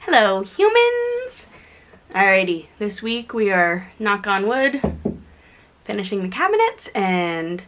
Hello, humans! Alrighty, this week we are, knock on wood, finishing the cabinets and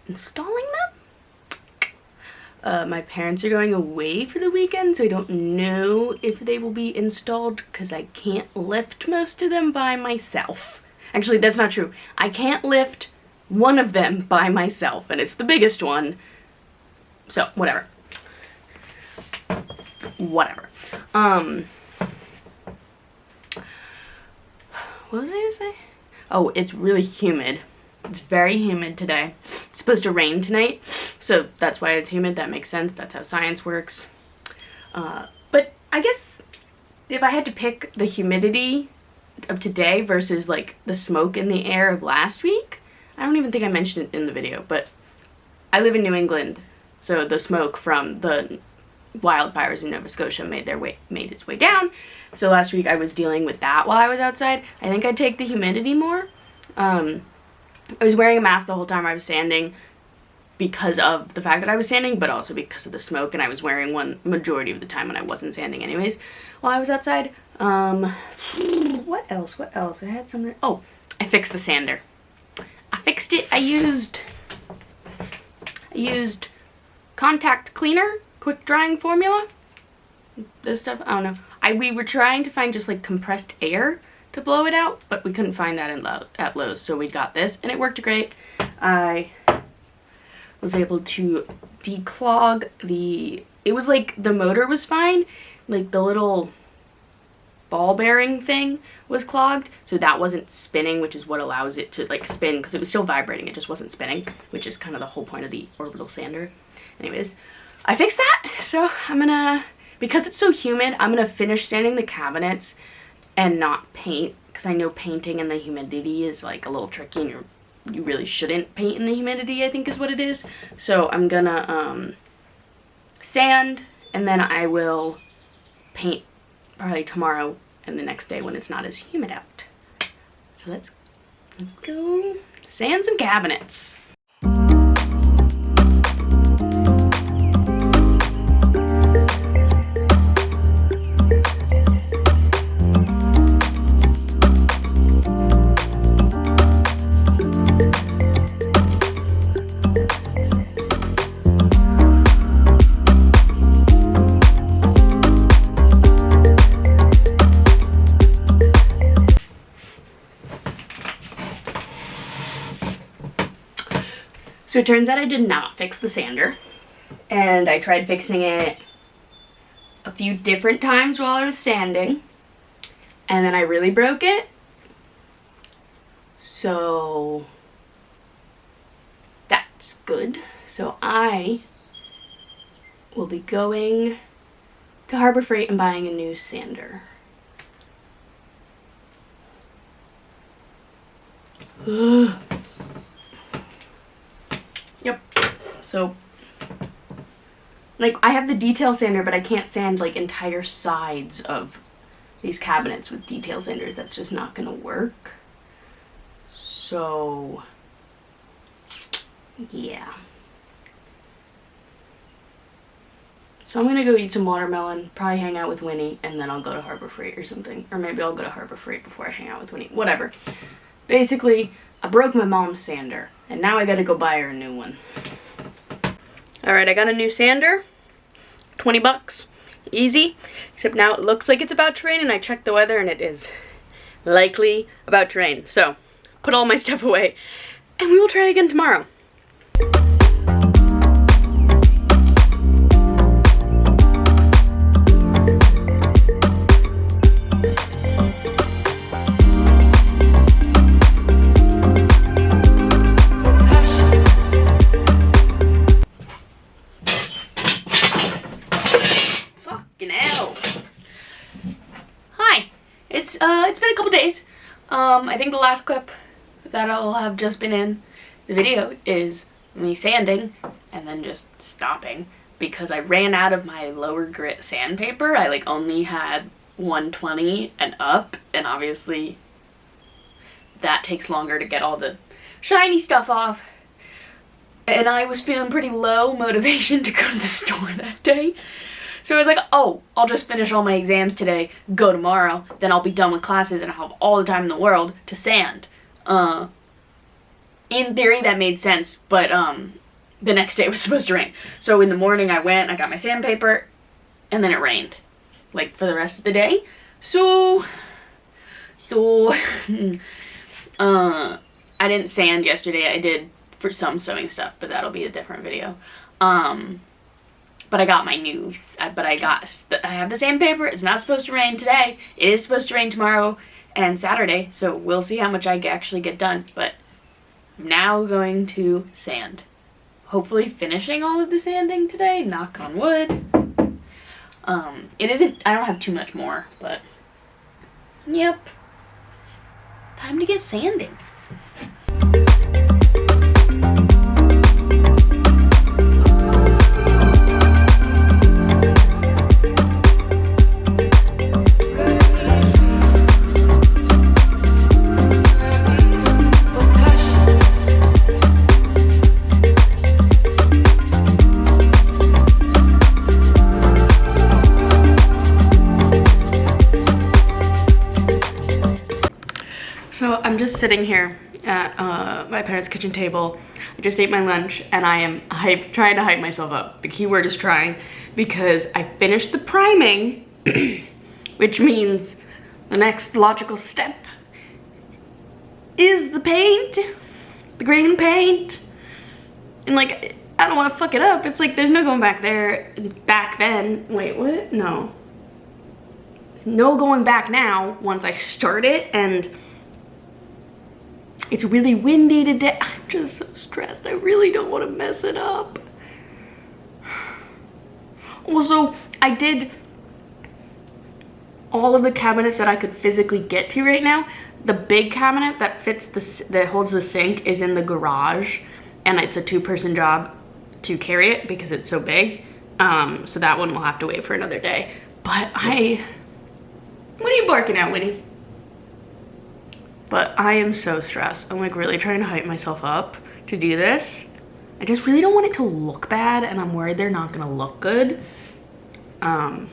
installing them. My parents are going away for the weekend, so I don't know if they will be installed because I can't lift most of them by myself. Actually, that's not true. I can't lift one of them by myself, and it's the biggest one. So, whatever. What was I gonna say? Oh, it's really humid. It's very humid today. It's supposed to rain tonight, so that's why it's humid. That makes sense. That's how science works. But I guess if I had to pick the humidity of today versus like the smoke in the air of last week, I don't even think I mentioned it in the video, but I live in New England, so the smoke from the wildfires in Nova Scotia made its way down. So last week I was dealing with that while I was outside. I think I'd take the humidity more. I was wearing a mask the whole time I was sanding because of the fact that I was sanding, but also because of the smoke, and I was wearing one majority of the time when I wasn't sanding anyways while I was outside. What else? I had something. Oh, I fixed the sander. I fixed it. I used contact cleaner, quick drying formula. This stuff, I don't know. We were trying to find just like compressed air to blow it out, but we couldn't find that at Lowe's, so we got this, and it worked great. I was able to declog it was like the motor was fine, like the little ball bearing thing was clogged, so that wasn't spinning, which is what allows it to like spin, because it was still vibrating, it just wasn't spinning, which is kind of the whole point of the orbital sander. Anyways, I fixed that, so I'm gonna, because it's so humid, I'm gonna finish sanding the cabinets and not paint, because I know painting in the humidity is like a little tricky, and you really shouldn't paint in the humidity, I think is what it is. So I'm gonna sand, and then I will paint probably tomorrow and the next day when it's not as humid out. So let's go sand some cabinets. So it turns out I did not fix the sander, and I tried fixing it a few different times while I was sanding, and then I really broke it. So that's good. So I will be going to Harbor Freight and buying a new sander. Yep. So, like, I have the detail sander, but I can't sand, like, entire sides of these cabinets with detail sanders. That's just not gonna work. So, yeah. So I'm gonna go eat some watermelon, probably hang out with Winnie, and then I'll go to Harbor Freight or something. Or maybe I'll go to Harbor Freight before I hang out with Winnie. Whatever. Basically, I broke my mom's sander, and now I gotta go buy her a new one. Alright, I got a new sander. 20 bucks. Easy. Except now it looks like it's about to rain, and I checked the weather, and it is likely about to rain. So, put all my stuff away, and we will try again tomorrow. It's been a couple days. I think the last clip that I'll have just been in the video is me sanding and then just stopping because I ran out of my lower grit sandpaper. I like only had 120 and up, and obviously that takes longer to get all the shiny stuff off. And I was feeling pretty low motivation to go to the store that day. So I was like, oh, I'll just finish all my exams today, go tomorrow, then I'll be done with classes and I'll have all the time in the world to sand. In theory, that made sense, but the next day it was supposed to rain. So in the morning I went, I got my sandpaper, and then it rained, like, for the rest of the day. So, I didn't sand yesterday. I did for some sewing stuff, but that'll be a different video. But I got my news. I have the sandpaper. It's not supposed to rain today. It is supposed to rain tomorrow and Saturday, so we'll see how much I actually get done. But I'm now going to sand. Hopefully finishing all of the sanding today, knock on wood. I don't have too much more, but yep. Time to get sanding. So I'm just sitting here at my parents' kitchen table. I just ate my lunch and I am trying to hype myself up. The key word is trying, because I finished the priming, which means the next logical step is the paint, the green paint. And like, I don't want to fuck it up. It's like, there's no going back there, back then. Wait, what? No going back now once I start it, and it's really windy today. I'm just so stressed. I really don't want to mess it up. Also, I did all of the cabinets that I could physically get to right now. The big cabinet that that holds the sink is in the garage, and it's a 2-person job to carry it because it's so big. So that one will have to wait for another day. But what are you barking at, Winnie? But I am so stressed. I'm like really trying to hype myself up to do this. I just really don't want it to look bad, and I'm worried they're not gonna look good. So,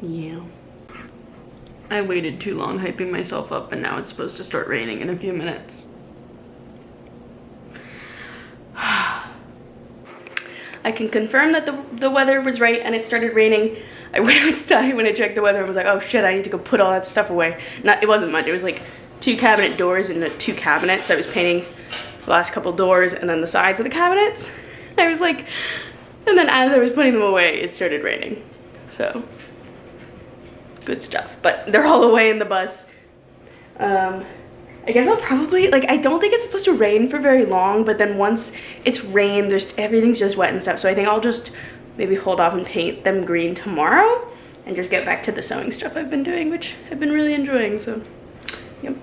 yeah. I waited too long hyping myself up, and now it's supposed to start raining in a few minutes. I can confirm that the weather was right and it started raining. I went outside when I checked the weather and was like, oh shit, I need to go put all that stuff away. It wasn't much, it was like 2 cabinet doors and 2 cabinets. I was painting the last couple doors and then the sides of the cabinets. I was like, and then as I was putting them away, it started raining. So, good stuff. But they're all away in the bus. I guess I'll probably, like, I don't think it's supposed to rain for very long, but then once it's rained, everything's just wet and stuff. So I think I'll just maybe hold off and paint them green tomorrow and just get back to the sewing stuff I've been doing, which I've been really enjoying, so, yep.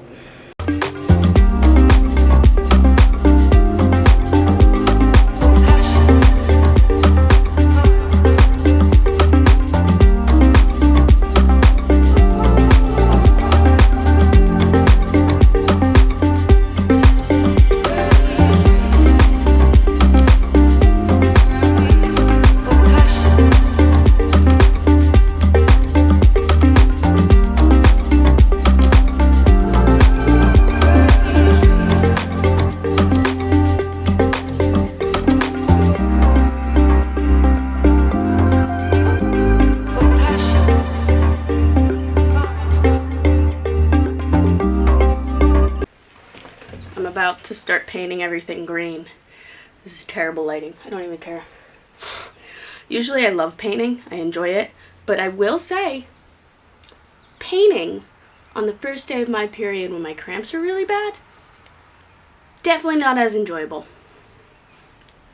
About to start painting everything green. This is terrible lighting. I don't even care. Usually I love painting. I enjoy it. But I will say, painting on the first day of my period when my cramps are really bad, definitely not as enjoyable.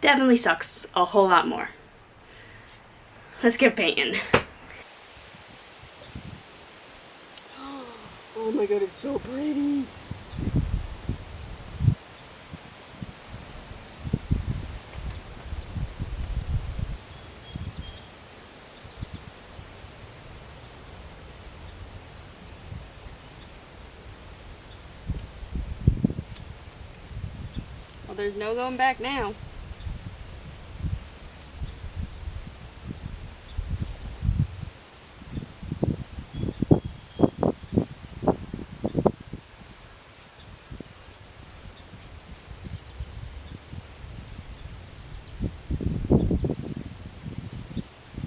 Definitely sucks a whole lot more. Let's get painting. Oh my god, it's so pretty. Well, there's no going back now.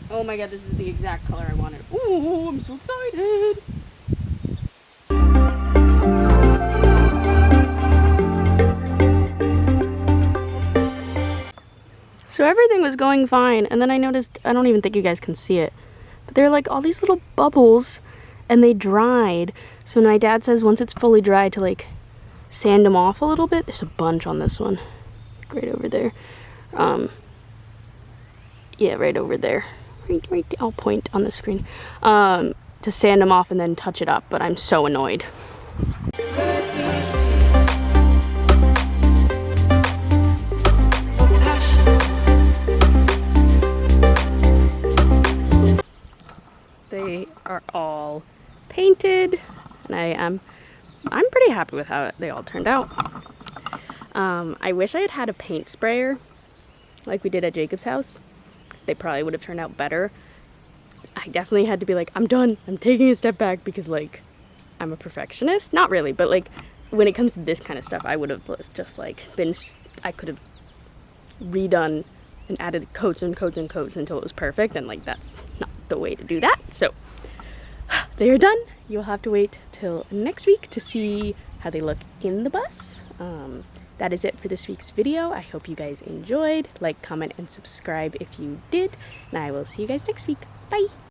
Oh my god, this is the exact color I wanted. Ooh, I'm so excited! So everything was going fine, and then I noticed, I don't even think you guys can see it, but there are like all these little bubbles, and they dried. So my dad says once it's fully dried to like sand them off a little bit. There's a bunch on this one, like right over there. Yeah, right over there. Right, I'll point on the screen. To sand them off and then touch it up, but I'm so annoyed. They are all painted, and I'm pretty happy with how they all turned out. I wish I had had a paint sprayer like we did at Jacob's house. They probably would have turned out better. I definitely had to be like, I'm done. I'm taking a step back because like I'm a perfectionist. Not really, but like when it comes to this kind of stuff, I would have just like I could have redone and added coats and coats and coats until it was perfect, and like that's not the way to do that. So they are done. You'll have to wait till next week to see how they look in the bus. That is it for this week's video. I hope you guys enjoyed. Like, comment, and subscribe if you did, and I will see you guys next week. Bye!